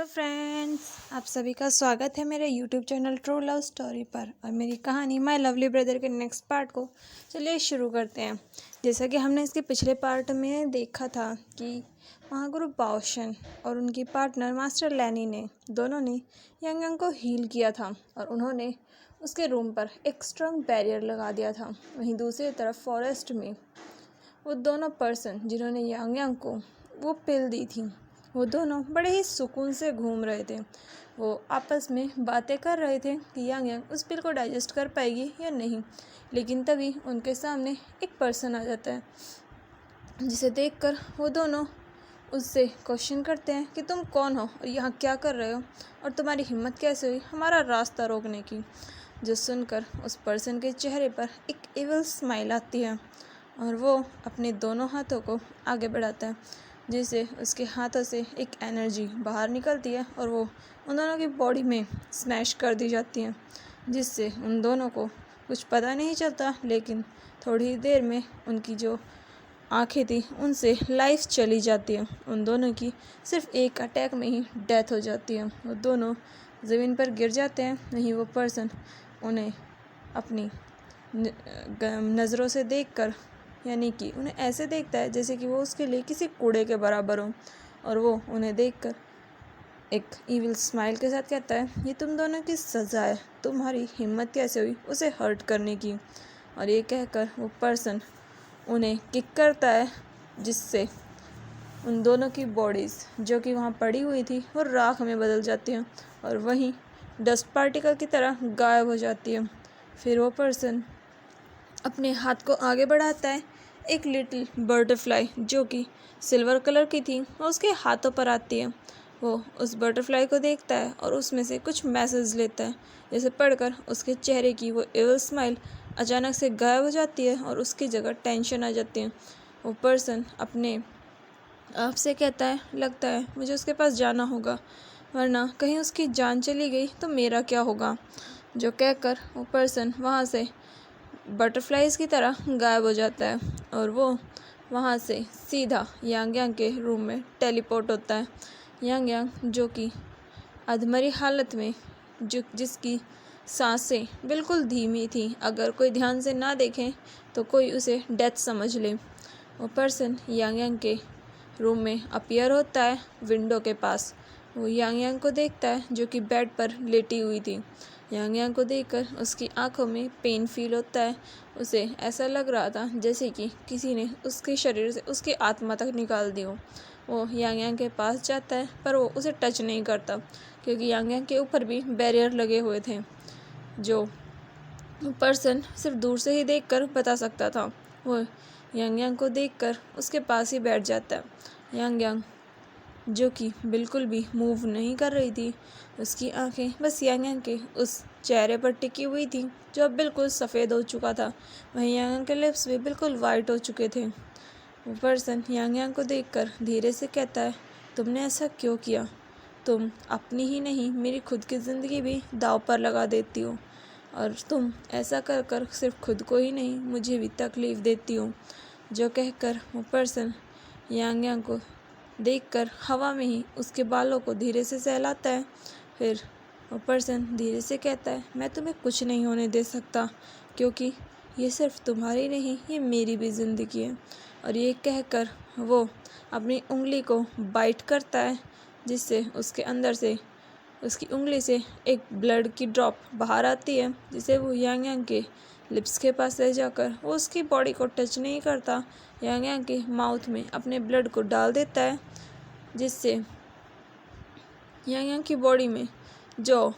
Hello friends, आप सभी का स्वागत है मेरे YouTube channel true love story पर। और मेरी कहानी माय लवली ब्रदर के नेक्स्ट पार्ट को चलिए शुरू करते हैं। जैसा कि हमने इसके पिछले पार्ट में देखा था कि महागुरु बाओशन और उनकी पार्टनर मास्टर लैनी ने दोनों ने यंग यंग को हील किया था और उन्होंने उसके रूम पर एक स्ट्रॉन्ग बैरियर लगा दिया था। वहीं दूसरी तरफ फॉरेस्ट में वो दोनों पर्सन जिन्होंने यंग यंग को वो पिल दी थी, वो दोनों बड़े ही सुकून से घूम रहे थे। वो आपस में बातें कर रहे थे कि यंग यंग उस पिल को डाइजेस्ट कर पाएगी या नहीं। लेकिन तभी उनके सामने एक पर्सन आ जाता है, जिसे देखकर वो दोनों उससे क्वेश्चन करते हैं कि तुम कौन हो और यहाँ क्या कर रहे हो और तुम्हारी हिम्मत कैसे हुई हमारा रास्ता रोकने की। जो सुनकर उस पर्सन के चेहरे पर एक इविल स्माइल आती है और वो अपने दोनों हाथों को आगे बढ़ाता है, जिससे उसके हाथों से एक एनर्जी बाहर निकलती है और वो उन दोनों की बॉडी में स्मैश कर दी जाती है, जिससे उन दोनों को कुछ पता नहीं चलता। लेकिन थोड़ी ही देर में उनकी जो आंखें थी उनसे लाइफ चली जाती है। उन दोनों की सिर्फ एक अटैक में ही डेथ हो जाती है। वो दोनों ज़मीन पर गिर जाते हैं। वहीं वो पर्सन उन्हें अपनी नज़रों से देखकर, यानी कि उन्हें ऐसे देखता है जैसे कि वो उसके लिए किसी कूड़े के बराबर हो, और वो उन्हें देखकर एक ईविल स्माइल के साथ कहता है, ये तुम दोनों की सज़ा है, तुम्हारी हिम्मत कैसे हुई उसे हर्ट करने की। और ये कहकर वो पर्सन उन्हें किक करता है, जिससे उन दोनों की बॉडीज़ जो कि वहाँ पड़ी हुई थी वो राख में बदल जाती हैं और वहीं डस्ट पार्टिकल की तरह गायब हो जाती है। फिर वो पर्सन अपने हाथ को आगे बढ़ाता है। एक लिटिल बटरफ्लाई जो कि सिल्वर कलर की थी वो उसके हाथों पर आती है। वो उस बटरफ्लाई को देखता है और उसमें से कुछ मैसेज लेता है, जिसे पढ़कर उसके चेहरे की वो इविल स्माइल अचानक से गायब हो जाती है और उसकी जगह टेंशन आ जाती है। वो पर्सन अपने आप से कहता है, लगता है मुझे उसके पास जाना होगा, वरना कहीं उसकी जान चली गई तो मेरा क्या होगा। जो कहकर वो पर्सन वहाँ से बटरफ्लाइज की तरह गायब हो जाता है और वो वहाँ से सीधा यांग यांग के रूम में टेलीपोर्ट होता है। यांग यांग जो कि अधमरी हालत में, जिसकी सांसें बिल्कुल धीमी थी, अगर कोई ध्यान से ना देखे तो कोई उसे डेथ समझ ले। वो पर्सन यांग यांग के रूम में अपीयर होता है विंडो के पास। वो यांग यांग को देखता है जो कि बेड पर लेटी हुई थी। यांग यांग को देखकर उसकी आंखों में पेन फील होता है। उसे ऐसा लग रहा था जैसे कि किसी ने उसके शरीर से उसकी आत्मा तक निकाल दी हो। वो यांग यांग के पास जाता है पर वो उसे टच नहीं करता, क्योंकि यांग यांग के ऊपर भी बैरियर लगे हुए थे, जो पर्सन सिर्फ दूर से ही देखकर बता सकता था। वो यांग यांग को देखकर उसके पास ही बैठ जाता है। यांग यांग जो कि बिल्कुल भी मूव नहीं कर रही थी, उसकी आंखें बस यांग यांग के उस चेहरे पर टिकी हुई थी जो अब बिल्कुल सफ़ेद हो चुका था। वहीं यांग यांग के लिप्स भी बिल्कुल वाइट हो चुके थे। वो पर्सन यांग यांग को देखकर धीरे से कहता है, तुमने ऐसा क्यों किया? तुम अपनी ही नहीं मेरी खुद की ज़िंदगी भी दाव पर लगा देती हो, और तुम ऐसा कर कर सिर्फ खुद को ही नहीं मुझे भी तकलीफ़ देती हो। जो कहकर वो पर्सन यांग यांग को देखकर हवा में ही उसके बालों को धीरे से सहलाता है। फिर वो पर्सन धीरे से कहता है, मैं तुम्हें कुछ नहीं होने दे सकता, क्योंकि ये सिर्फ तुम्हारी नहीं ये मेरी भी ज़िंदगी है। और ये कहकर वो अपनी उंगली को बाइट करता है, जिससे उसके अंदर से उसकी उंगली से एक ब्लड की ड्रॉप बाहर आती है, जिसे वो यांग यांग के लिप्स के पास ले जाकर वो उसकी बॉडी को टच नहीं करता, यांग यांग के माउथ में अपने ब्लड को डाल देता है, जिससे यांग यांग की बॉडी में जो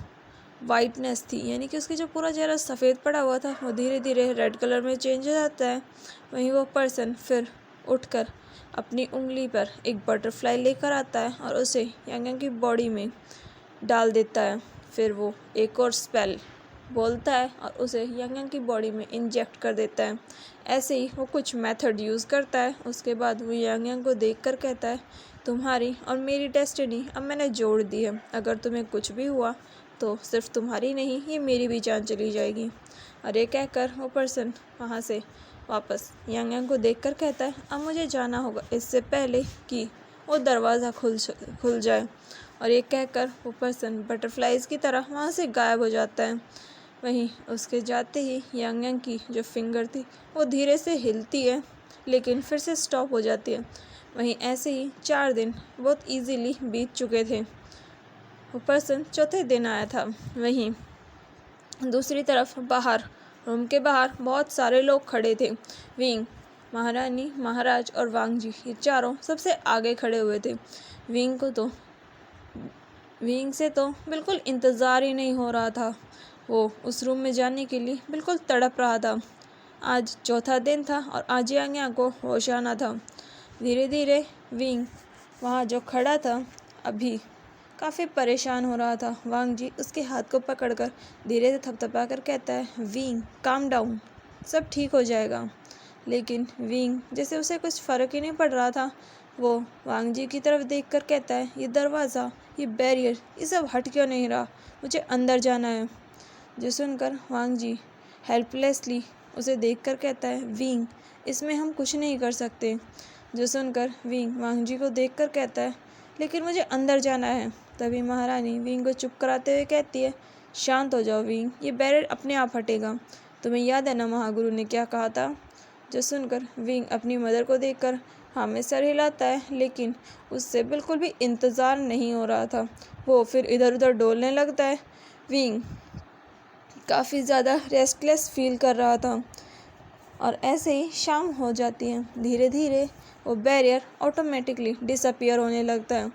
वाइटनेस थी, यानी कि उसकी जो पूरा चेहरा सफ़ेद पड़ा हुआ था, वो धीरे धीरे रेड कलर में चेंज हो जाता है। वहीं वो पर्सन फिर उठकर अपनी उंगली पर एक बटरफ्लाई लेकर आता है और उसे यांग यांग की बॉडी में डाल देता है। फिर वो एक और स्पेल बोलता है और उसे यांग यांग की बॉडी में इंजेक्ट कर देता है। ऐसे ही वो कुछ मेथड यूज़ करता है। उसके बाद वो यांग यांग को देखकर कहता है, तुम्हारी और मेरी डेस्टिनी अब मैंने जोड़ दी है, अगर तुम्हें कुछ भी हुआ तो सिर्फ तुम्हारी नहीं ये मेरी भी जान चली जाएगी। और ये कहकर वो पर्सन वहाँ से वापस यांग यांग को देखकर कहता है, अब मुझे जाना होगा इससे पहले कि वो दरवाज़ा खुल जाए। और ये कहकर वो पर्सन बटरफ्लाइज की तरह वहाँ से गायब हो जाता है। वहीं उसके जाते ही यांग यांग की जो फिंगर थी वो धीरे से हिलती है, लेकिन फिर से स्टॉप हो जाती है। वहीं ऐसे ही 4 दिन बहुत इजीली बीत चुके थे। वो पर्सन चौथे दिन आया था। वहीं दूसरी तरफ बाहर, रूम के बाहर बहुत सारे लोग खड़े थे। विंग, महारानी, महाराज और वांग जी, ये चारों सबसे आगे खड़े हुए थे। विंग से तो बिल्कुल इंतज़ार ही नहीं हो रहा था। वो उस रूम में जाने के लिए बिल्कुल तड़प रहा था। आज चौथा दिन था और आज यांग यांग को होश आना था। धीरे धीरे विंग वहाँ जो खड़ा था अभी काफ़ी परेशान हो रहा था। वांग जी उसके हाथ को पकड़कर धीरे से थपथपा कर कहता है, विंग काम डाउन, सब ठीक हो जाएगा। लेकिन विंग जैसे उसे कुछ फ़र्क ही नहीं पड़ रहा था। वो वांग जी की तरफ देखकर कहता है, ये दरवाज़ा, ये बैरियर, ये सब हट क्यों नहीं रहा, मुझे अंदर जाना है। जो सुनकर वांग जी हेल्पलेसली उसे देखकर कहता है, विंग इसमें हम कुछ नहीं कर सकते। जो सुनकर विंग वांग जी को देखकर कहता है, लेकिन मुझे अंदर जाना है। तभी महारानी विंग को चुप कराते हुए कहती है, शांत हो जाओ विंग, ये बैरियर अपने आप हटेगा। तुम्हें याद है ना महागुरु ने क्या कहा था। जो सुनकर विंग अपनी मदर को देखकर हाँ में सर हिलाता है, लेकिन उससे बिल्कुल भी इंतज़ार नहीं हो रहा था। वो फिर इधर उधर डोलने लगता है। विंग काफ़ी ज़्यादा रेस्टलेस फील कर रहा था और ऐसे ही शाम हो जाती है। धीरे धीरे वो बैरियर ऑटोमेटिकली डिसअपियर होने लगता है।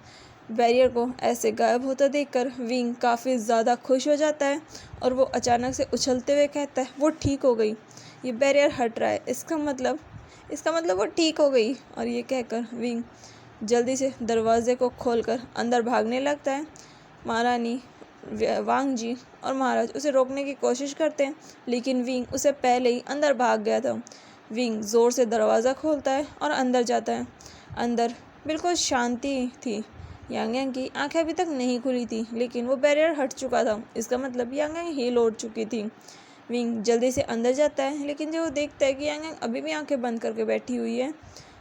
बैरियर को ऐसे गायब होता देखकर विंग काफ़ी ज़्यादा खुश हो जाता है और वो अचानक से उछलते हुए कहता है, वो ठीक हो गई, ये बैरियर हट रहा है, इसका मतलब वो ठीक हो गई। और ये कहकर विंग जल्दी से दरवाजे को खोलकर अंदर भागने लगता है। महारानी, वांग जी और महाराज उसे रोकने की कोशिश करते हैं, लेकिन विंग उसे पहले ही अंदर भाग गया था। विंग ज़ोर से दरवाज़ा खोलता है और अंदर जाता है। अंदर बिल्कुल शांति थी। यांग यांग की आंखें अभी तक नहीं खुली थी, लेकिन वो बैरियर हट चुका था। इसका मतलब यांग यांग हील हो चुकी थी। विंग जल्दी से अंदर जाता है, लेकिन जब वो देखता है कि यांग यांग अभी भी आंखें बंद करके बैठी हुई है,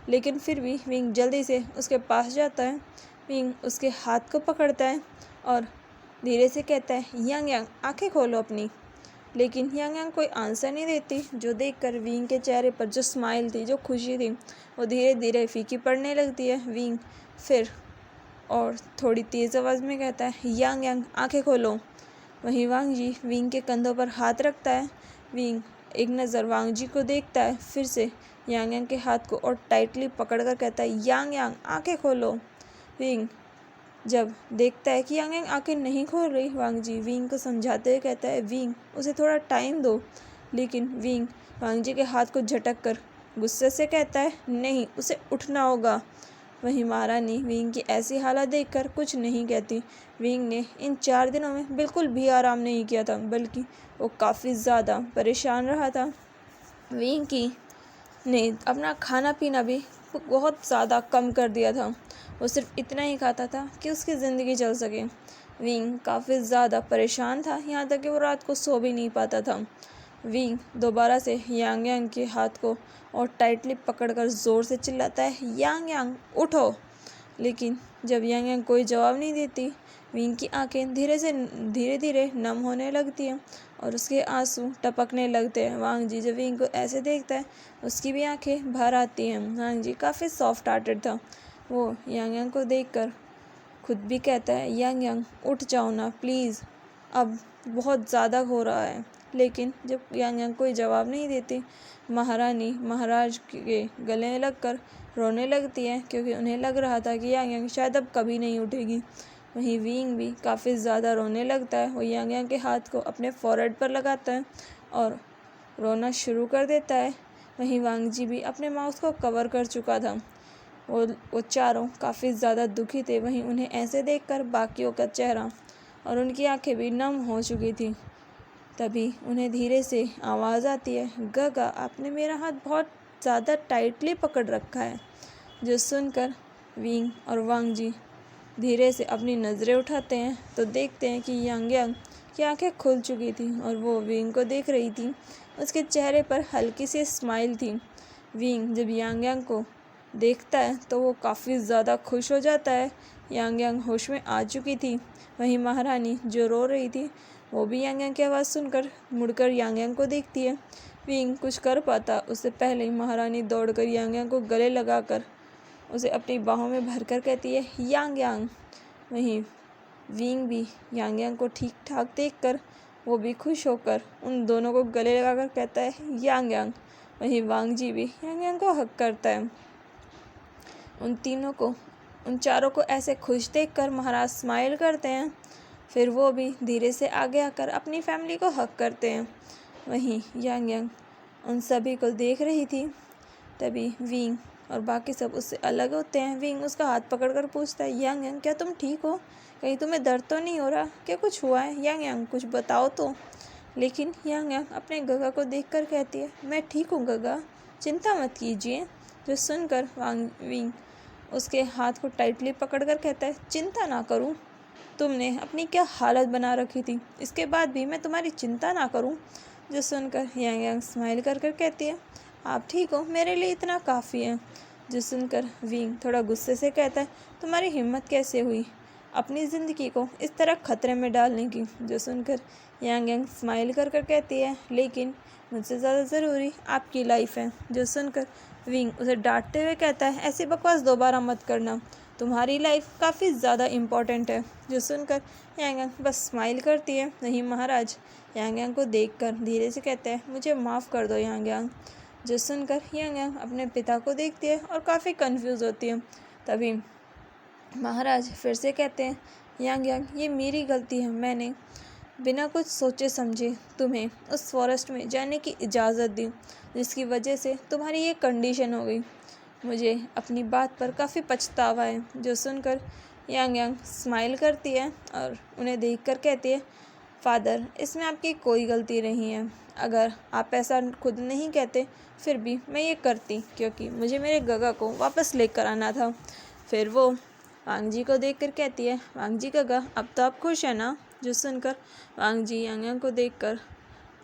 लेकिन फिर भी विंग जल्दी से उसके पास जाता है। विंग उसके हाथ को पकड़ता है और धीरे से कहता है, यांग यांग आंखें खोलो अपनी। लेकिन यांग यांग कोई आंसर नहीं देती, जो देखकर विंग के चेहरे पर जो स्माइल थी, जो खुशी थी, वो धीरे धीरे फीकी पड़ने लगती है। विंग फिर और थोड़ी तेज़ आवाज़ में कहता है, यांग यांग आंखें खोलो। वहीं वांग जी विंग के कंधों पर हाथ रखता है। विंग एक नज़र वांग जी को देखता है, फिर से यांग यांग के हाथ को और टाइटली पकड़कर कहता है, यांग यांग आंखें खोलो। विंग जब देखता है कि यांग यांग आंखें नहीं खोल रही, वांग जी विंग को समझाते हुए कहता है, विंग उसे थोड़ा टाइम दो। लेकिन विंग वांग जी के हाथ को झटक कर गुस्से से कहता है, नहीं, उसे उठना होगा। वहीं महारानी विंग की ऐसी हालत देखकर कुछ नहीं कहती। विंग ने इन 4 दिनों में बिल्कुल भी आराम नहीं किया था, बल्कि वो काफ़ी ज़्यादा परेशान रहा था। विंग की ने अपना खाना पीना भी बहुत ज़्यादा कम कर दिया था। वो सिर्फ इतना ही खाता था कि उसकी ज़िंदगी चल सके। विंग काफ़ी ज़्यादा परेशान था, यहाँ तक कि वो रात को सो भी नहीं पाता था। विंग दोबारा से यांग यांग के हाथ को और टाइटली पकड़कर ज़ोर से चिल्लाता है, यांग यांग उठो। लेकिन जब यांग यांग कोई जवाब नहीं देती, विंग की आंखें धीरे धीरे नम होने लगती हैं और उसके आंसू टपकने लगते हैं। वांग जी जब विंग को ऐसे देखता है, उसकी भी आंखें भर आती हैं। वांग जी काफ़ी सॉफ्ट हार्टेड था। वो यांग यांग को देखकर खुद भी कहता है, यांग यांग उठ जाओ ना प्लीज़, अब बहुत ज़्यादा हो रहा है। लेकिन जब यांग यांग कोई जवाब नहीं देती, महारानी महाराज के गले लगकर रोने लगती है, क्योंकि उन्हें लग रहा था कि यांग यांग शायद अब कभी नहीं उठेगी। वहीं विंग भी काफ़ी ज़्यादा रोने लगता है। वो यांग यांग के हाथ को अपने फॉरहेड पर लगाता है और रोना शुरू कर देता है। वहीं वांग जी भी अपने माउथ को कवर कर चुका था। वो चारों काफ़ी ज़्यादा दुखी थे। वहीं उन्हें ऐसे देखकर बाकियों का चेहरा और उनकी आंखें भी नम हो चुकी थी। तभी उन्हें धीरे से आवाज़ आती है, गगा आपने मेरा हाथ बहुत ज़्यादा टाइटली पकड़ रखा है। जो सुनकर विंग और वांग जी धीरे से अपनी नज़रें उठाते हैं तो देखते हैं कि यांग यांग की आंखें खुल चुकी थी और वो विंग को देख रही थी। उसके चेहरे पर हल्की सी स्माइल थी। विंग जब यांग यांग को देखता है तो वो काफ़ी ज़्यादा खुश हो जाता है। यांग यांग होश में आ चुकी थी। वहीं महारानी जो रो रही थी वो भी यांग यांग की आवाज़ सुनकर मुड़कर यांग यांग को देखती है। विंग कुछ कर पाता उससे पहले ही महारानी दौड़कर यांग यांग को गले लगाकर उसे अपनी बाहों में भरकर कहती है, यांग यांग। वहीं विंग भी यांग यांग को ठीक ठाक देखकर वो भी खुश होकर उन दोनों को गले लगाकर कहता है, यांग यांग। वहीं वांग जी भी यांग यांग को हक करता है। उन चारों को ऐसे खुश देखकर महाराज स्माइल करते हैं। फिर वो भी धीरे से आगे आकर अपनी फैमिली को हक करते हैं। वहीं यांग यांग उन सभी को देख रही थी। तभी विंग और बाकी सब उससे अलग होते हैं। विंग उसका हाथ पकड़कर पूछता है, यांग यांग क्या तुम ठीक हो? कहीं तुम्हें दर्द तो नहीं हो रहा? क्या कुछ हुआ है? यांग यांग कुछ बताओ तो। लेकिन यांग यांग अपने गगा को देखकर कहती है, मैं ठीक हूँ गगा, चिंता मत कीजिए। जो सुनकर विंग उसके हाथ को टाइटली पकड़कर कहता है, चिंता ना करूँ? तुमने अपनी क्या हालत बना रखी थी, इसके बाद भी मैं तुम्हारी चिंता ना करूँ? जो सुनकर यांग यांग स्माइल कर कर कहती है, आप ठीक हो, मेरे लिए इतना काफ़ी है। जो सुनकर विंग थोड़ा गुस्से से कहता है, तुम्हारी हिम्मत कैसे हुई अपनी ज़िंदगी को इस तरह खतरे में डालने की? जो सुनकर यांग यांग स्माइल कर कर कहती है, लेकिन मुझसे ज़्यादा ज़रूरी आपकी लाइफ है। जो सुनकर विंग उसे डांटते हुए कहता है, ऐसी बकवास दोबारा मत करना, तुम्हारी लाइफ काफ़ी ज़्यादा इम्पॉर्टेंट है। जो सुनकर यांग यांग बस स्माइल करती है। वहीं महाराज यांग यांग को देखकर धीरे से कहते हैं, मुझे माफ़ कर दो यांग यांग। जो सुनकर यांग यांग अपने पिता को देखती है और काफ़ी कंफ्यूज होती है। तभी महाराज फिर से कहते हैं, यांग यांग ये मेरी गलती है, मैंने बिना कुछ सोचे समझे तुम्हें उस फॉरेस्ट में जाने की इजाज़त दी, जिसकी वजह से तुम्हारी ये कंडीशन हो गई। मुझे अपनी बात पर काफ़ी पछतावा है। जो सुनकर यांग यांग स्माइल करती है और उन्हें देखकर कहती है, फादर इसमें आपकी कोई गलती नहीं है। अगर आप ऐसा खुद नहीं कहते फिर भी मैं ये करती, क्योंकि मुझे मेरे गगा को वापस लेकर आना था। फिर वो वांग जी को देखकर कहती है, वांग जी गगा अब तो आप खुश हैं ना? जो सुनकर वांग जी यांग यांग को देखकर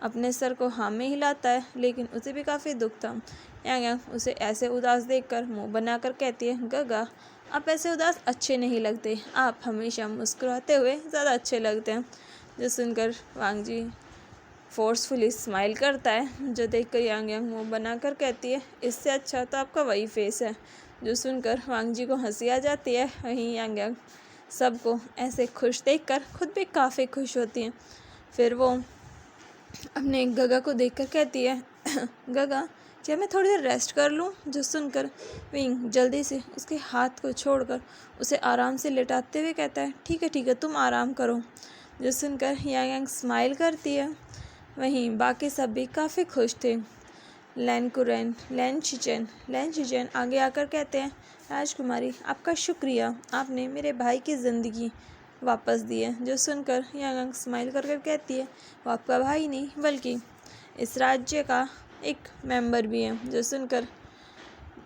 अपने सर को हाँ में हिलाता है, लेकिन उसे भी काफ़ी दुख था। यांग यांग उसे ऐसे उदास देखकर मुंह बनाकर कहती है, गगा आप ऐसे उदास अच्छे नहीं लगते, आप हमेशा मुस्कुराते हुए ज़्यादा अच्छे लगते हैं। जो सुनकर वांग जी फोर्सफुली स्माइल करता है। जो देखकर यांग यांग मुंह बनाकर कहती है, इससे अच्छा तो आपका वही फेस है। जो सुनकर वांग जी को हंसी आ जाती है। वहीं यांग यांग सबको ऐसे खुश देखकर खुद भी काफ़ी खुश होती हैं। फिर वो अपने गगा को देखकर कहती है, गगा क्या मैं थोड़ी देर रेस्ट कर लूँ? जो सुनकर विंग जल्दी से उसके हाथ को छोड़कर उसे आराम से लेटाते हुए कहता है, ठीक है तुम आराम करो। जो सुनकर यांग यांग स्माइल करती है। वहीं बाकी सब भी काफ़ी खुश थे। लैन शिचेन आगे आकर कहते हैं, राजकुमारी आपका शुक्रिया, आपने मेरे भाई की ज़िंदगी वापस दी है। जो सुनकर यांग यांग स्माइल कर कर कहती है, वो आपका भाई नहीं बल्कि इस राज्य का एक मेंबर भी है। जो सुनकर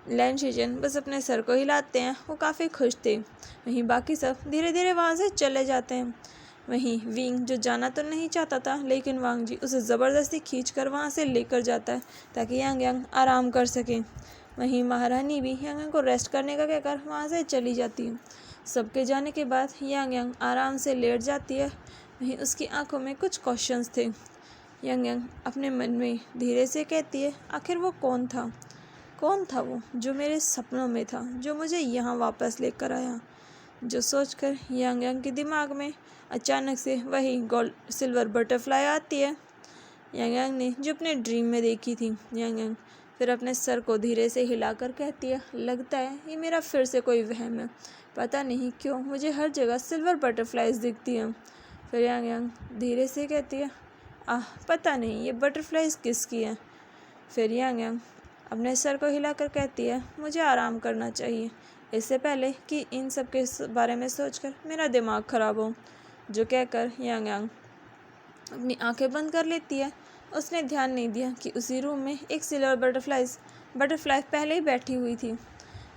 लैन शिचेन बस अपने सर को हिलाते हैं। वो काफ़ी खुश थे। वहीं बाकी सब धीरे धीरे वहाँ से चले जाते हैं। वहीं विंग जो जाना तो नहीं चाहता था, लेकिन वांग जी उसे ज़बरदस्ती खींचकर वहाँ से लेकर जाता है ताकि यांग यांग आराम कर सकें। वहीं महारानी भी यांग यांग को रेस्ट करने का कहकर वहाँ से चली जाती है। सबके जाने के बाद यांग यांग आराम से लेट जाती है। वहीं उसकी आंखों में कुछ क्वेश्चंस थे। यांग यांग अपने मन में धीरे से कहती है, आखिर वो कौन था वो जो मेरे सपनों में था, जो मुझे यहाँ वापस लेकर आया? जो सोचकर यांग यांग के दिमाग में अचानक से वही गोल्ड सिल्वर बटरफ्लाई आती है, यांग यांग ने जो अपने ड्रीम में देखी थी। यांग यांग फिर अपने सर को धीरे से हिलाकर कहती है, लगता है ये मेरा फिर से कोई वहम है, पता नहीं क्यों मुझे हर जगह सिल्वर बटरफ्लाइज दिखती हैं। फिर यांग यांग धीरे से कहती है, पता नहीं ये बटरफ्लाइज किसकी है। फिर यांग यांग अपने सर को हिलाकर कहती है, मुझे आराम करना चाहिए, इससे पहले कि इन सब के बारे में सोचकर मेरा दिमाग ख़राब हो। जो कहकर यांग यांग अपनी आंखें बंद कर लेती है। उसने ध्यान नहीं दिया कि उसी रूम में एक सिल्वर बटरफ्लाई पहले ही बैठी हुई थी।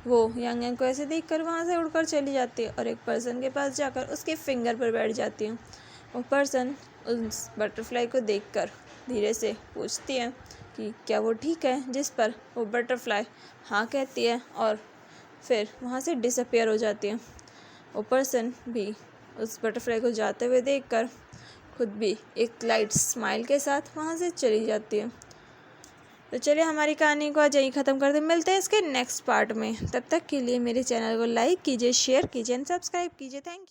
वो यांग यांग को ऐसे देखकर वहाँ से उड़कर चली जाती है और एक पर्सन के पास जाकर उसके फिंगर पर बैठ जाती है। वो पर्सन उस बटरफ्लाई को देखकर धीरे से पूछती है कि क्या वो ठीक है, जिस पर वो बटरफ्लाई हाँ कहती है और फिर वहाँ से डिसअपियर हो जाती है। वो पर्सन भी उस बटरफ्लाई को जाते हुए देखकर खुद भी एक लाइट स्माइल के साथ वहाँ से चली जाती है। तो चलिए हमारी कहानी को आज यहीं ख़त्म करते, मिलते हैं इसके नेक्स्ट पार्ट में। तब तक के लिए मेरे चैनल को लाइक कीजिए, शेयर कीजिए एंड सब्सक्राइब कीजिए। Thank you.